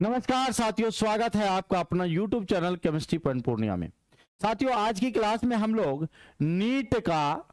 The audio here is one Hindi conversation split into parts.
नमस्कार साथियों, स्वागत है आपका अपना YouTube channel chemistry point Purnia में। साथियों, आज की क्लास में हम लोग नीट का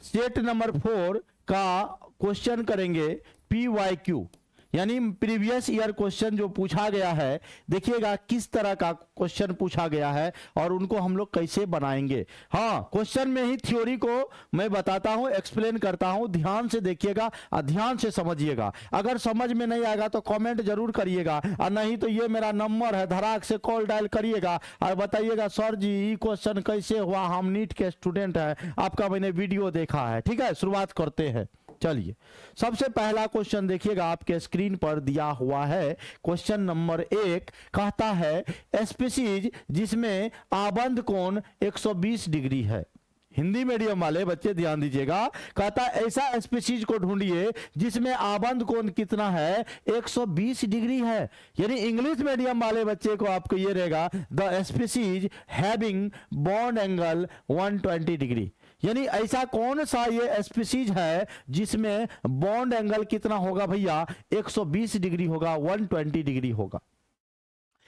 सेट नंबर 4 का क्वेश्चन करेंगे। PYQ यानी प्रीवियस ईयर क्वेश्चन जो पूछा गया है, देखिएगा किस तरह का क्वेश्चन पूछा गया है और उनको हम लोग कैसे बनाएंगे। हाँ, क्वेश्चन में ही थ्योरी को मैं बताता हूं, एक्सप्लेन करता हूं, ध्यान से देखिएगा और ध्यान से समझिएगा। अगर समझ में नहीं आएगा तो कमेंट जरूर करिएगा, और नहीं तो ये मेरा नंबर है, धड़ाक से कॉल डायल करिएगा और बताइएगा सर जी ये क्वेश्चन कैसे हुआ, हम नीट के स्टूडेंट हैं, आपका मैंने वीडियो देखा है। ठीक है, शुरुआत करते हैं। चलिए, सबसे पहला क्वेश्चन देखिएगा, आपके स्क्रीन पर दिया हुआ है। क्वेश्चन नंबर 1 कहता है स्पीशीज जिसमें आबंध कोण 120 डिग्री है। हिंदी मीडियम वाले बच्चे ध्यान दीजिएगा, कहता है ऐसा स्पीशीज को ढूंढिए जिसमें आबंध कोण कितना है, 120 डिग्री है। यानी इंग्लिश मीडियम वाले बच्चे को आपको ये रहेगा the species having bond angle 120 degree. यानी ऐसा कौन सा ये स्पीशीज है जिसमें बॉन्ड एंगल कितना होगा भैया, 120 डिग्री होगा, 120 डिग्री होगा।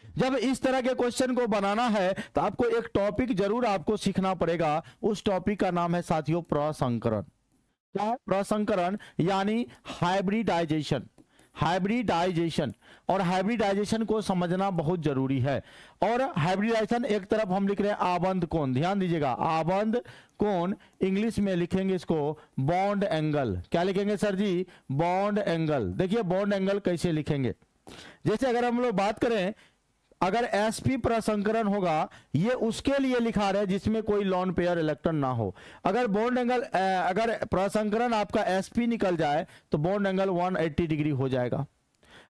जब इस तरह के क्वेश्चन को बनाना है तो आपको एक टॉपिक जरूर आपको सीखना पड़ेगा। उस टॉपिक का नाम है साथियों प्रसंकरण। क्या? प्रसंकरण यानी हाइब्रिडाइजेशन। हाइब्रिडाइजेशन और हाइब्रिडाइजेशन को समझना बहुत जरूरी है। और हाइब्रिडाइजेशन एक तरफ हम लिख रहे हैं आबंध कोण, ध्यान दीजिएगा, आबंध कोण इंग्लिश में लिखेंगे इसको बॉन्ड एंगल। क्या लिखेंगे सर जी? Bond angle. देखिए बॉन्ड एंगल कैसे लिखेंगे, जैसे अगर हम लोग बात करें, अगर sp प्रसंकरण होगा, ये उसके लिए लिखा रहे जिसमें कोई लॉन पेयर इलेक्ट्रॉन ना हो। अगर बॉन्ड एंगल अगर प्रसंकरण आपका sp निकल जाए तो बॉन्ड एंगल 180 डिग्री हो जाएगा।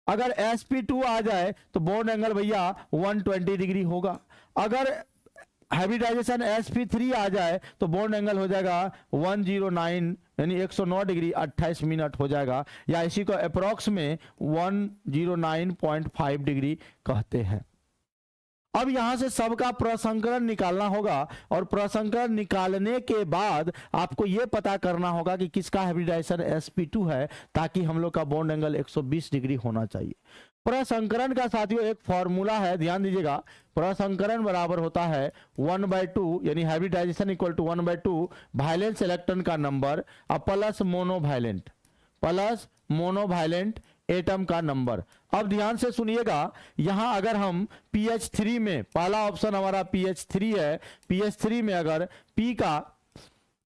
अगर sp2 आ जाए तो बॉन्ड एंगल भैया 120 डिग्री होगा। अगर हाइब्रिडाइजेशन sp3 आ जाए तो बॉन्ड एंगल हो जाएगा 109 यानी 109 डिग्री 28 मिनट हो जाएगा, या इसी को अप्रोक्स में 109.5 डिग्री कहते हैं। अब यहां से सबका प्रसंकरण निकालना होगा, और प्रसंकरण निकालने के बाद आपको यह पता करना होगा कि किसका हाइब्रिडाइजेशन sp2 है, ताकि हम लोग का बॉन्ड एंगल 120 डिग्री होना चाहिए। प्रसंकरण का साथियों एक फॉर्मूला है, ध्यान दीजिएगा। प्रसंकरण बराबर होता है 1/2 यानी hybridisation equal to 1/2 valence electron का नंबर प्लस मोनोवायलेंट एटम का नंबर। अब ध्यान से सुनिएगा, यहां अगर हम pH3 में, पहला ऑप्शन हमारा pH3 है, pH3 में अगर P का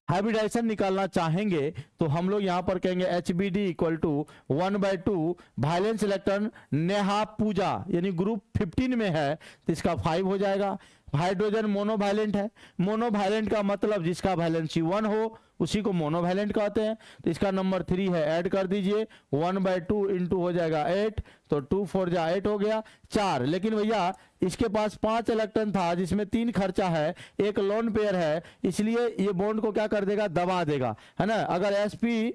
हाइब्रिडाइजेशन निकालना चाहेंगे तो हम लोग यहां पर कहेंगे HBD equal to 1/2 valence electron Neha Pooja यानी ग्रुप 15 में है तो इसका 5 हो जाएगा। हाइड्रोजन मोनोवायलेंट है, मोनोवायलेंट का मतलब जिसका वैलेंसी 1 हो उसी को मोनोवायलेंट कहते हैं, तो इसका नंबर 3 है। ऐड कर दीजिए, 1/2 इंटू हो जाएगा 8, तो 2 4 जा 8 हो गया 4। लेकिन भैया इसके पास 5 इलेक्ट्रॉन था जिसमें 3 खर्चा है, एक लोन पेयर है, इसलिए ये बॉन्ड को क्या कर देगा, दबा देगा, है ना। अगर sp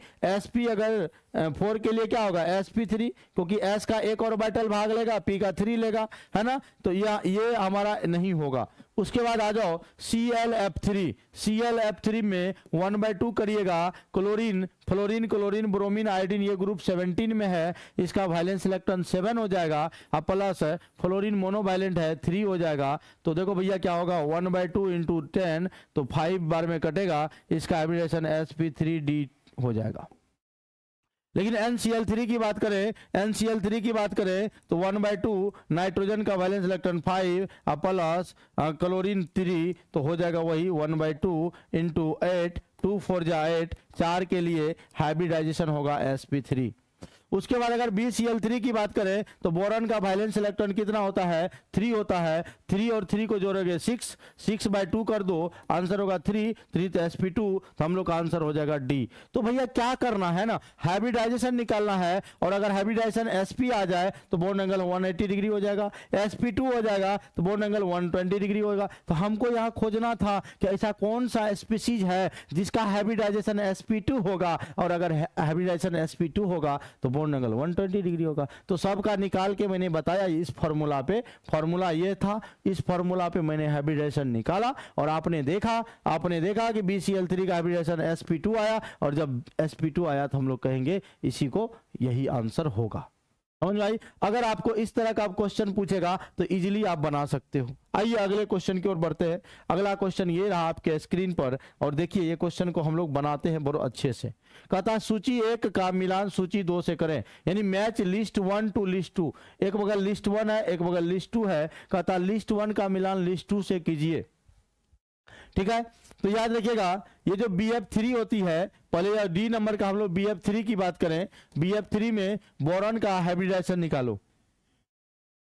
अगर 4 के लिए क्या होगा sp3, क्योंकि s का एक ऑर्बिटल भाग लेगा, p का 3 लेगा, है ना, तो ये हमारा नहीं होगा। उसके बाद आ जाओ ClF3 में 1/2 करिएगा, chlorine, fluorine, chlorine, bromine, iodine, ये ग्रुप 17 में है, इसका वैलेंस इलेक्ट्रॉन 7 हो जाएगा, प्लस फ्लोरीन मोनोवायलेंट है 3 हो जाएगा। तो देखो भैया क्या होगा, 1/2 इंटू 10 तो 5 बार में कटेगा, इसका हाइब्रिडेशन sp3d हो जाएगा। लेकिन NCl3 की बात करें तो 1/2 नाइट्रोजन का वैलेंस इलेक्ट्रॉन 5 प्लस क्लोरीन 3 तो हो जाएगा वही 1/2 इंटू 8, 2 4 जा 8, 4 के लिए हाइब्रिडाइजेशन होगा sp3। उसके बाद अगर BCl3 की बात करें तो बोरॉन का वैलेंस इलेक्ट्रॉन कितना होता है, 3 होता है। 3 और 3 को जोड़ोगे 6/2 कर दो, आंसर होगा 3 तो sp2, तो हम लोग का आंसर हो जाएगा D। तो भैया क्या करना है ना, हाइब्रिडाइजेशन निकालना है, और अगर हाइब्रिडाइजेशन sp आ जाए तो बॉन्ड एंगल 180 डिग्री हो जाएगा, sp2 हो जाएगा तो बॉन्ड एंगल 120 डिग्री होगा। तो हमको यहाँ खोजना था कि ऐसा कौन सा स्पीशीज है जिसका हाइब्रिडाइजेशन sp2 होगा, और अगर हाइब्रिडाइजेशन sp2 होगा तो बॉन्ड एंगल 120 डिग्री होगा। तो सबका निकाल के मैंने बताया इस फॉर्मूला पे, फॉर्मूला ये था, इस फॉर्मूला पे मैंने हाइब्रिडेशन निकाला, और आपने देखा कि BCl3 का हाइब्रिडेशन sp2 आया, और जब sp2 आया तो हम लोग कहेंगे इसी को यही आंसर होगा। समझ में आई। अगर आपको इस तरह का क्वेश्चन पूछेगा तो इजीली आप बना सकते हो। आइए अगले क्वेश्चन की ओर बढ़ते हैं। अगला क्वेश्चन ये रहा आपके स्क्रीन पर, और देखिए ये क्वेश्चन को हम लोग बनाते हैं बहुत अच्छे से। कहता है सूची 1 का मिलान सूची 2 से करें, यानी मैच लिस्ट 1 टू लिस्ट 2। एक बगल लिस्ट 1 है, एक बगल लिस्ट 2 है। कहता लिस्ट 1 का मिलान लिस्ट 2 से कीजिए। ठीक है, तो याद रखिएगा ये जो BF3 होती है, पहले डी नंबर का हम लोग BF3 की बात करें। BF3 में बोरॉन का हाइब्रिडाइजेशन निकालो।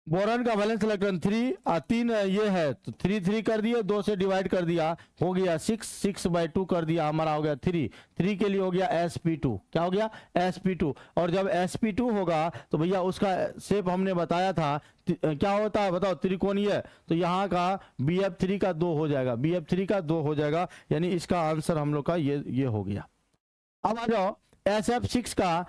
बोरॉन का वैलेंस इलेक्ट्रॉन 3 ये है, तो 3 कर दिए, 2 से डिवाइड कर दिया, हो गया 6/2 कर दिया, हमारा हो गया 3 के लिए हो गया sp2। क्या हो गया? sp2। और जब sp2 होगा तो भैया उसका शेप हमने बताया था क्या होता है, बताओ, त्रिकोणीय। तो यहाँ का BF3 का 2 हो जाएगा, BF3 का 2 हो जाएगा, यानी इसका आंसर हम लोग का ये हो गया। अब आ जाओ SF6 का,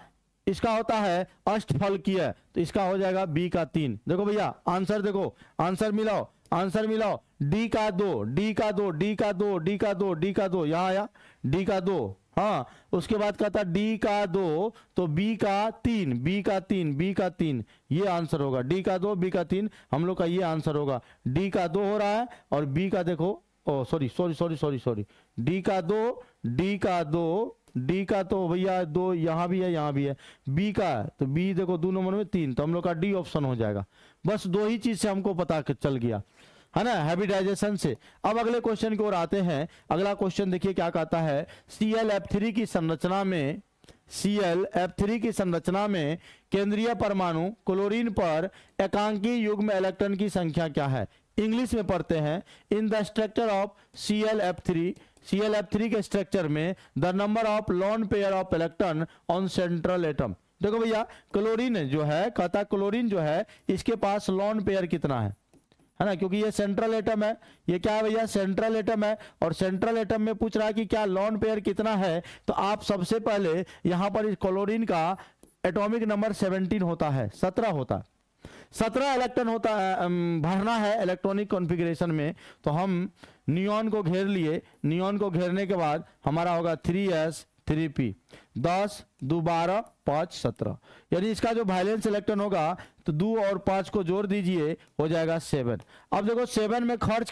इसका होता है अष्टफलकीय, तो इसका हो जाएगा B का 3। देखो भैया आंसर, देखो आंसर मिलाओ, आंसर मिलाओ। D का 2, D का 2, D का 2, D का 2, D का 2, यहाँ आया D का 2। हाँ, उसके बाद कहता D का 2, तो B का 3, B का 3, B का 3, ये आंसर होगा। D का 2, B का 3, हम लोग का ये आंसर होगा। D का 2 हो रहा है, और B का देखो, ओ सॉरी, D का 2, D का 2, D का तो भैया 2 यहाँ भी है, यहाँ भी है। B का, तो B देखो 2 नंबर में 3, तो हम लोग का D ऑप्शन हो जाएगा। बस 2 ही चीज से हमको पता चल गया है ना, हाइब्रिडाइजेशन से। अब अगले क्वेश्चन की ओर आते हैं। अगला क्वेश्चन देखिए क्या कहता है। ClF3 की संरचना में, ClF3 की संरचना में केंद्रीय परमाणु क्लोरीन पर एकांकी युग्म इलेक्ट्रॉन की संख्या क्या है? इंग्लिश में पढ़ते हैं। In the structure of ClF3 के स्ट्रक्चर में the number of lone pair of electron on central atom. देखो भैया क्लोरीन जो है, कहता क्लोरीन जो है इसके पास लोन पेयर कितना है ना, क्योंकि ये सेंट्रल एटम है। ये क्या है भैया? सेंट्रल एटम है, और सेंट्रल एटम में पूछ रहा है कि क्या लोन पेयर कितना है। तो आप सबसे पहले यहां पर इस क्लोरीन का एटॉमिक नंबर 17 होता है, 17 होता है। 17 इलेक्ट्रॉन होता है, भरना है इलेक्ट्रॉनिक कॉन्फ़िगरेशन में। तो हम नियॉन को घेर लिए, नियॉन को घेरने के बाद हमारा होगा 3s 3p, 10 2 12 5 17, यानी इसका जो वैलेंस इलेक्ट्रॉन होगा तो 2 और 5 को जोड़ दीजिए, हो जाएगा 7। अब देखो 7 में खर्च